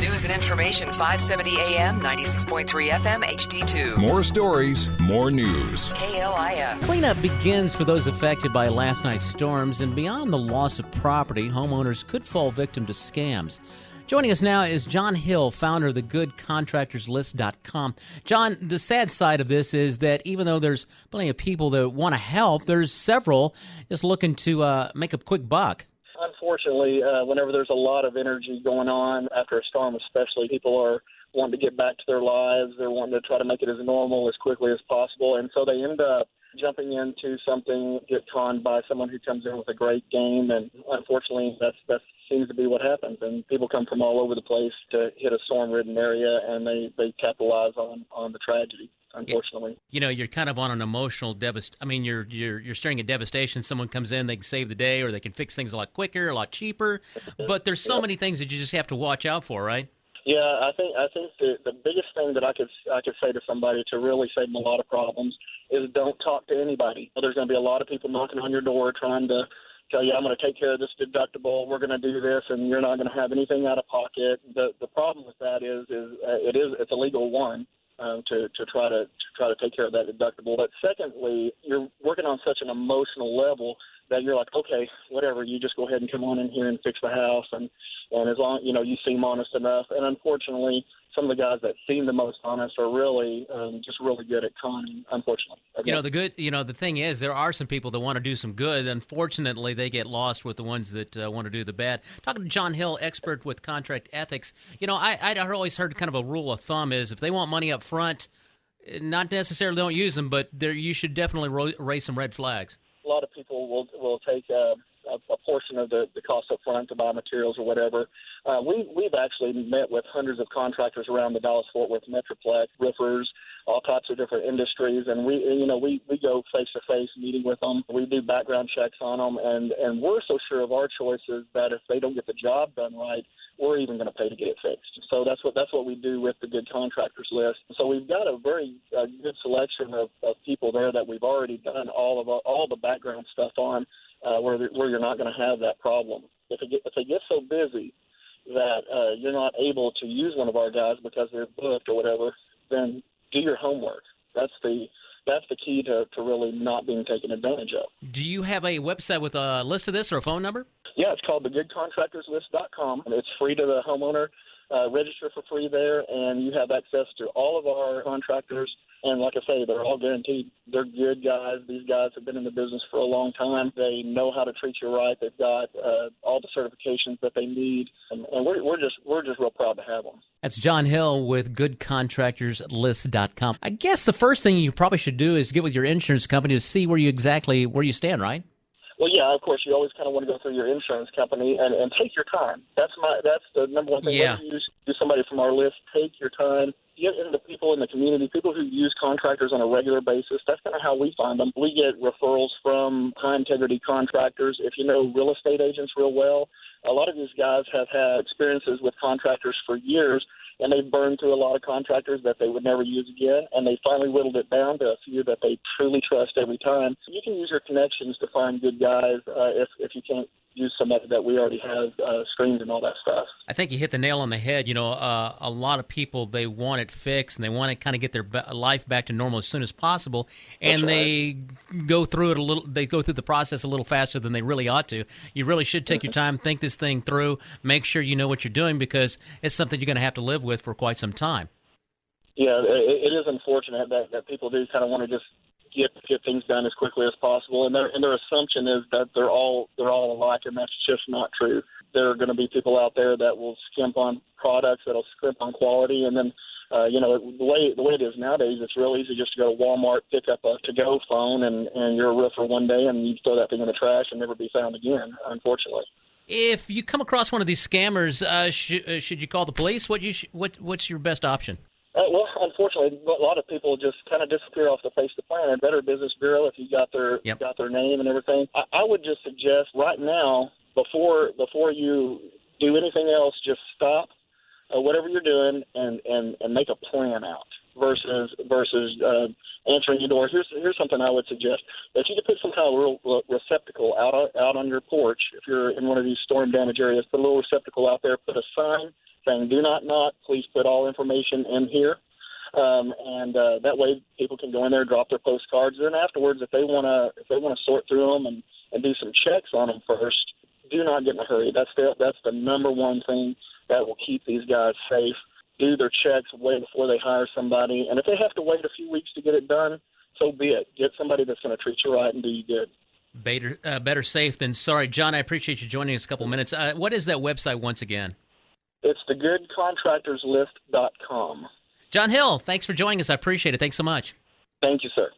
News and information 570 AM, 96.3 FM, HD2. More stories, more news. KLIF. Cleanup begins for those affected by last night's storms, and beyond the loss of property, homeowners could fall victim to scams. Joining us now is John Hill, founder of the Good Contractors List.com. John, the sad side of this is that even though there's plenty of people that want to help, there's several just looking to make a quick buck. Unfortunately, whenever there's a lot of energy going on after a storm especially, people are wanting to get back to their lives. They're wanting to try to make it as normal as quickly as possible. And so they end up jumping into something, get conned by someone who comes in with a great game. And unfortunately, that seems to be what happens. And people come from all over the place to hit a storm-ridden area, and they capitalize on the tragedy. Unfortunately, you know, you're kind of on an emotional you're staring at devastation. Someone comes in, they can save the day, or they can fix things a lot quicker, a lot cheaper. But there's so many things that you just have to watch out for, right? Yeah, I think the biggest thing that I could say to somebody to really save them a lot of problems is don't talk to anybody. There's going to be a lot of people knocking on your door trying to tell you, I'm going to take care of this deductible, we're going to do this, and you're not going to have anything out of pocket. The problem with that is it's illegal, one. To try to take care of that deductible. But secondly, you're working on such an emotional level that you're like, okay, whatever, you just go ahead and come on in here and fix the house, and as long you seem honest enough. And unfortunately, some of the guys that seem the most honest are really just really good at conning. Unfortunately, the thing is, there are some people that want to do some good. Unfortunately, they get lost with the ones that want to do the bad. Talking to John Hill, expert with contract ethics. I always heard kind of a rule of thumb is if they want money up front, not necessarily don't use them, but you should definitely raise some red flags. A lot of people will take a portion of the cost up front to buy materials or whatever. We've actually met with hundreds of contractors around the Dallas-Fort Worth Metroplex, roofers, all types of different industries, and we go face-to-face meeting with them. We do background checks on them, and we're so sure of our choices that if they don't get the job done right, we're even going to pay to get it fixed. So that's what we do with the Good Contractors List. So we've got a very good selection of people there that we've already done all the background stuff on, where you're not going to have that problem. If they get so busy that you're not able to use one of our guys because they're booked or whatever, then do your homework. That's the key to really not being taken advantage of. Do you have a website with a list of this or a phone number? Yeah, it's called thegoodcontractorslist.com. It's free to the homeowner. Register for free there, and you have access to all of our contractors. And like I say, they're all guaranteed. They're good guys. These guys have been in the business for a long time. They know how to treat you right. They've got all the certifications that they need, and we're just real proud to have them. That's John Hill with GoodContractorsList.com. I guess the first thing you probably should do is get with your insurance company to see where you stand, right? Well, yeah, of course, you always kind of want to go through your insurance company and take your time. That's the number one thing. Yeah. When you use somebody from our list, take your time. Get into people in the community, people who use contractors on a regular basis. That's kind of how we find them. We get referrals from high-integrity contractors. If you know real estate agents real well, a lot of these guys have had experiences with contractors for years, and they've burned through a lot of contractors that they would never use again, and they finally whittled it down to a few that they truly trust every time. You can use your connections to find good guys if you can't use somebody that we already have screened and all that stuff. I think you hit the nail on the head. A lot of people, they want it fixed, and they want to kind of get their life back to normal as soon as possible, and they go through it they go through the process a little faster than they really ought to. You really should take your time, think this thing through, make sure you know what you're doing, because it's something you're going to have to live with for quite some time. Yeah, it is unfortunate that people do kind of want to just get things done as quickly as possible, and their assumption is that they're all alike, and that's just not true. There are going to be people out there that will skimp on products, that'll skimp on quality, and then the way it is nowadays, it's real easy just to go to Walmart, pick up a to-go phone, and you're a roofer one day, and you throw that thing in the trash and never be found again, unfortunately. If you come across one of these scammers, should you call the police? What's your best option? Well, unfortunately, a lot of people just kind of disappear off the face of the planet. Better Business Bureau, if you got their name and everything. I would just suggest right now, before you do anything else, just stop whatever you're doing and make a plan out versus answering your door. Here's something I would suggest. If you could put some kind of little receptacle out on your porch, if you're in one of these storm damage areas, put a little receptacle out there, put a sign saying, do not knock, please put all information in here. And that way people can go in there, drop their postcards. And then afterwards, if they want to sort through them and do some checks on them first, do not get in a hurry. That's the number one thing that will keep these guys safe. Do their checks way before they hire somebody. And if they have to wait a few weeks to get it done, so be it. Get somebody that's going to treat you right and do you good. Better safe than sorry. John, I appreciate you joining us a couple minutes. What is that website once again? It's the goodcontractorslist.com. John Hill, thanks for joining us. I appreciate it. Thanks so much. Thank you, sir.